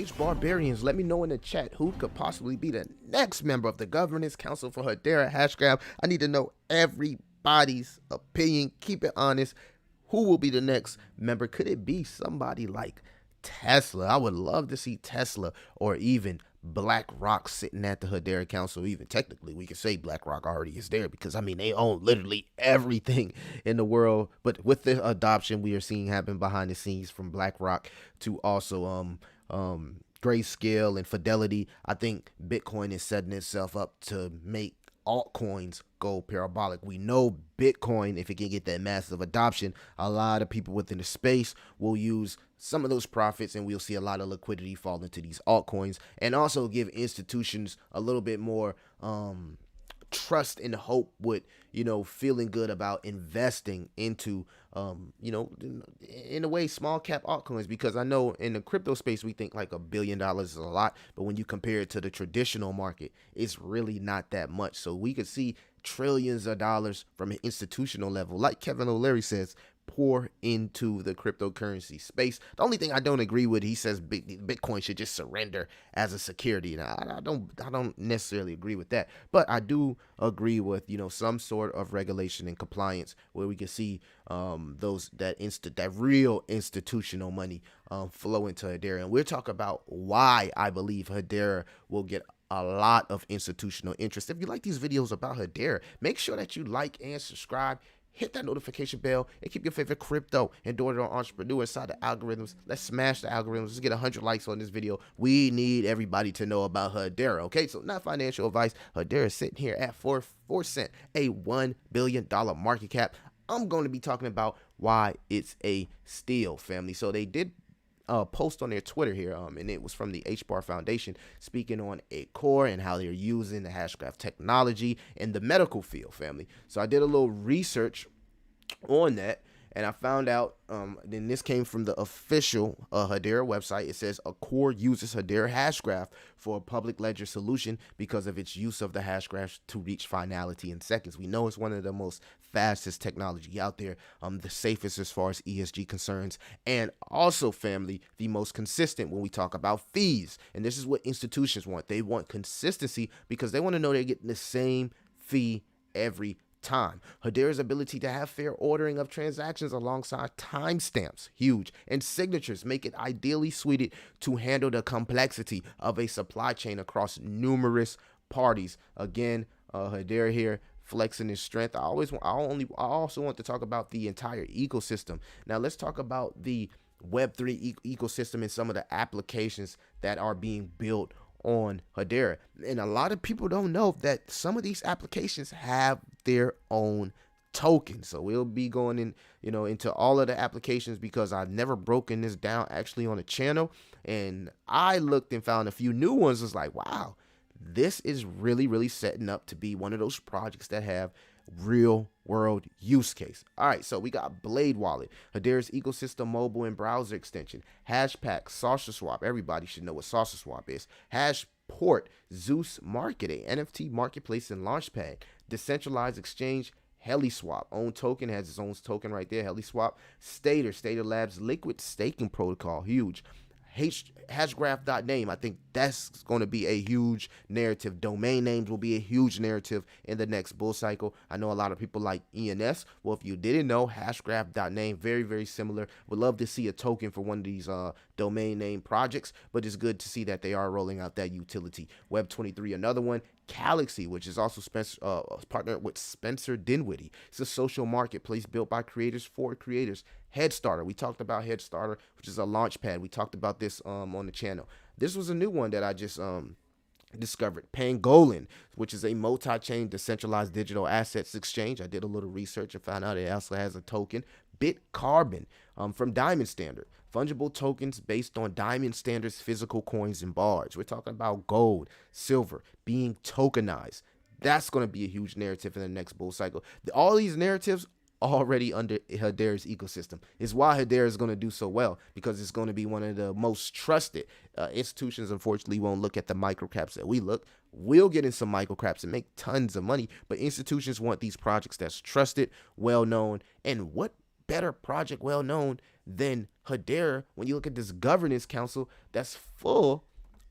Barbarians, let me know in the chat who could possibly be the next member of the Governance Council for Hedera Hashgraph. I need to know everybody's opinion. Keep it honest. Who will be the next member? Could it be somebody like Tesla? I would love to see Tesla or even BlackRock sitting at the Hedera Council. Even technically, we could say BlackRock already is there because, I mean, they own literally everything in the world. But with the adoption we are seeing happen behind the scenes from BlackRock to also Grayscale and Fidelity, I think Bitcoin is setting itself up to make altcoins go parabolic. We know Bitcoin, if it can get that massive adoption, a lot of people within the space will use some of those profits, and we'll see a lot of liquidity fall into these altcoins, and also give institutions a little bit more trust and hope with, feeling good about investing into, in a way, small cap altcoins. Because I know in the crypto space, we think like $1 billion is a lot, but when you compare it to the traditional market, it's really not that much. So we could see trillions of dollars from an institutional level, like Kevin O'Leary says, pour into the cryptocurrency space. The only thing I don't agree with, he says Bitcoin should just surrender as a security. Now, I don't necessarily agree with that, but I do agree with, some sort of regulation and compliance where we can see that real institutional money flow into Hedera. And we'll talk about why I believe Hedera will get a lot of institutional interest. If you like these videos about Hedera, make sure that you like and subscribe. Hit that notification bell and keep your favorite crypto and digital entrepreneur inside the algorithms. Let's smash the algorithms. Let's get 100 likes on this video. We need everybody to know about Hedera. Okay, so not financial advice. Hedera is sitting here at 4 cents, a $1 billion market cap. I'm going to be talking about why it's a steal, family. So they did post on their Twitter here, and it was from the hbar Foundation, speaking on a core and how they're using the hashgraph technology in the medical field, family. So I did a little research on that, and I found out, then this came from the official Hedera website. It says a core uses Hedera Hashgraph for a public ledger solution because of its use of the hashgraph to reach finality in seconds. We know it's one of the most fastest technology out there, the safest as far as ESG concerns, and also, family, the most consistent when we talk about fees. And this is what institutions want. They want consistency because they want to know they're getting the same fee every time. Hedera's ability to have fair ordering of transactions alongside timestamps, huge, and signatures make it ideally suited to handle the complexity of a supply chain across numerous parties. Again, Hedera here flexing his strength. I also want to talk about the entire ecosystem. Now let's talk about the Web3 ecosystem and some of the applications that are being built on Hedera. And a lot of people don't know that some of these applications have their own tokens. So we'll be going in, into all of the applications because I've never broken this down actually on the channel. And I looked and found a few new ones. It's like, wow, this is really, really setting up to be one of those projects that have real world use case. All right, so we got Blade Wallet, Hedera's ecosystem mobile and browser extension, Hashpack, SaucerSwap. Everybody should know what SaucerSwap is. Hashport, Zeus Market, a NFT marketplace and launchpad, decentralized exchange, HeliSwap, own token, has its own token right there, HeliSwap, Stater Labs, liquid staking protocol, huge. Hashgraph.name, I think that's going to be a huge narrative. Domain names will be a huge narrative in the next bull cycle. I know a lot of people like ENS. Well, if you didn't know, Hashgraph.name, very, very similar. Would love to see a token for one of these domain name projects, but it's good to see that they are rolling out that utility. Web23, another one. Galaxy, which is also partnered with Spencer Dinwiddie. It's a social marketplace built by creators for creators. Headstarter, we talked about Headstarter, which is a launch pad. We talked about this on the channel. This was a new one that I just discovered. Pangolin, which is a multi-chain decentralized digital assets exchange. I did a little research and found out it also has a token. Bitcarbon from Diamond Standard. Fungible tokens based on Diamond Standard's physical coins and bars. We're talking about gold, silver being tokenized. That's going to be a huge narrative in the next bull cycle. All these narratives already under Hedera's ecosystem. Is why Hedera is going to do so well, because it's going to be one of the most trusted institutions. Unfortunately, won't look at the microcaps that we look. We'll get in some microcaps and make tons of money, but institutions want these projects that's trusted, well known, and what better project well known than Hedera, when you look at this governance council, that's full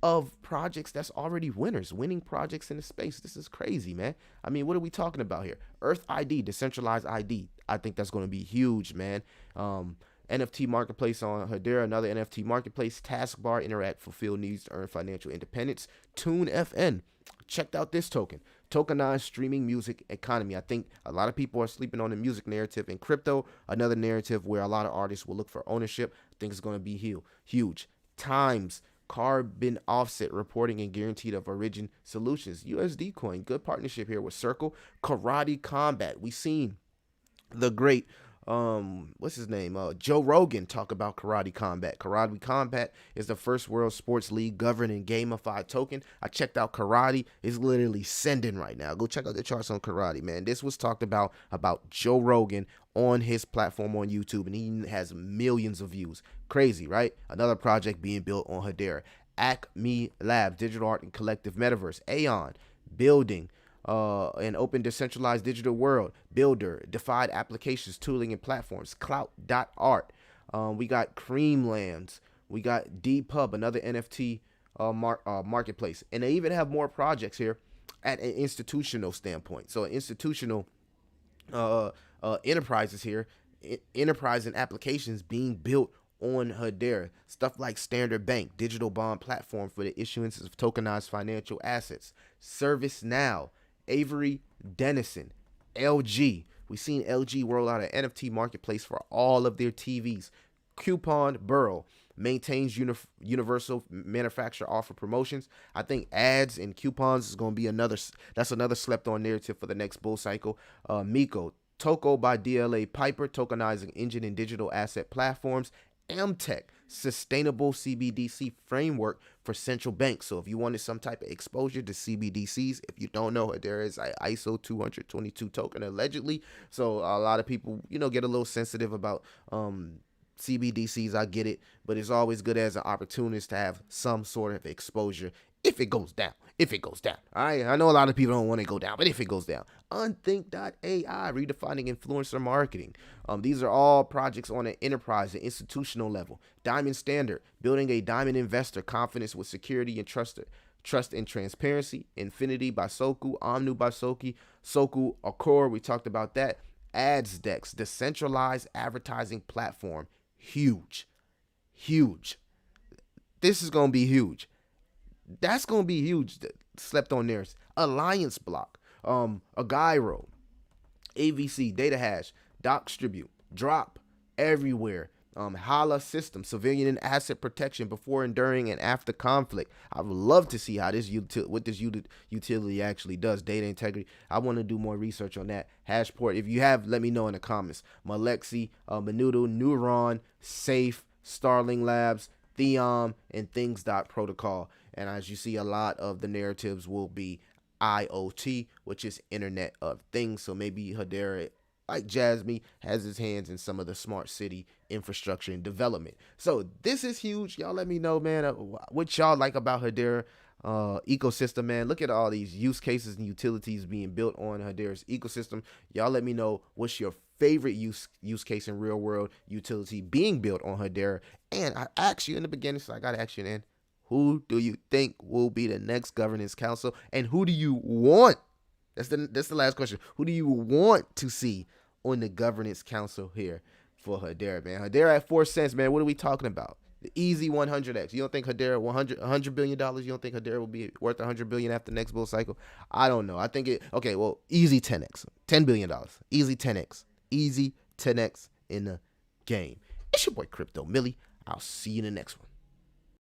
of projects that's already winners, winning projects in the space. This is crazy, man. I mean, what are we talking about here? Earth ID, decentralized ID. I think that's going to be huge, man. NFT marketplace on Hedera, another NFT marketplace. Taskbar, interact, fulfill needs to earn financial independence. Tune FN. Checked out this token. Tokenized streaming music economy. I think a lot of people are sleeping on the music narrative in crypto. Another narrative where a lot of artists will look for ownership. I think it's going to be huge. Times, carbon offset reporting and guaranteed of origin solutions. USD coin, good partnership here with Circle. Karate Combat. We seen the great what's his name? Joe Rogan talk about Karate Combat. Karate Combat is the first world sports league governed and gamified token. I checked out Karate. It's literally sending right now. Go check out the charts on Karate, man. This was talked about Joe Rogan on his platform on YouTube, and he has millions of views. Crazy, right? Another project being built on Hedera. Acme Labs, digital art and collective metaverse. Aeon, building an open decentralized digital world. Builder, defied applications, tooling, and platforms. Clout.art. We got Creamlands. We got Dpub, another NFT marketplace. And they even have more projects here at an institutional standpoint. So institutional enterprises here, enterprise and applications being built on Hedera. Stuff like Standard Bank, digital bond platform for the issuance of tokenized financial assets. ServiceNow, Avery Dennison, LG. We've seen LG roll out an NFT marketplace for all of their TVs. Coupon Burrow maintains universal manufacturer offer promotions. I think ads and coupons is going to be another slept on narrative for the next bull cycle. Miko, Toko by DLA Piper, tokenizing engine and digital asset platforms. Amtech, sustainable CBDC framework for central banks. So if you wanted some type of exposure to CBDCs, if you don't know, there is an ISO 222 token allegedly. So a lot of people, get a little sensitive about CBDCs. I get it, but it's always good as an opportunist to have some sort of exposure if it goes down. All right, I know a lot of people don't want to go down, but if it goes down. Unthink.ai, redefining influencer marketing. These are all projects on an enterprise and institutional level. Diamond Standard, building a diamond investor, confidence with security and trust and transparency. Infinity by Soku, Omnu by Soku Accor, we talked about that. AdsDex, decentralized advertising platform, huge. This is going to be huge. That's going to be huge. Slept on there. Alliance Block, Agyro, AVC, Data Hash, Docstribute, Drop, Everywhere, Hala System, civilian and asset protection before, during, and after conflict. I would love to see how what this utility actually does. Data integrity. I want to do more research on that. Hashport. If you have, let me know in the comments. Malexi, Menudo, Neuron, Safe, Starling Labs, Theon, and Things.protocol. And as you see, a lot of the narratives will be IoT, which is Internet of Things. So maybe Hedera, like Jasmine, has his hands in some of the smart city infrastructure and development. So this is huge. Y'all let me know, man, what y'all like about Hedera ecosystem, man. Look at all these use cases and utilities being built on Hedera's ecosystem. Y'all let me know what's your favorite use case in real world utility being built on Hedera. And I asked you in the beginning, so I got to ask you then, who do you think will be the next governance council, and who do you want? That's the last question. Who do you want to see on the governance council here for Hedera, man? Hedera at 4 cents, man. What are we talking about? The easy 100x. You don't think Hedera $100 billion? You don't think Hedera will be worth $100 billion after next bull cycle? I don't know. I think easy 10x, $10 billion, easy 10x in the game. It's your boy Crypto Millie. I'll see you in the next one.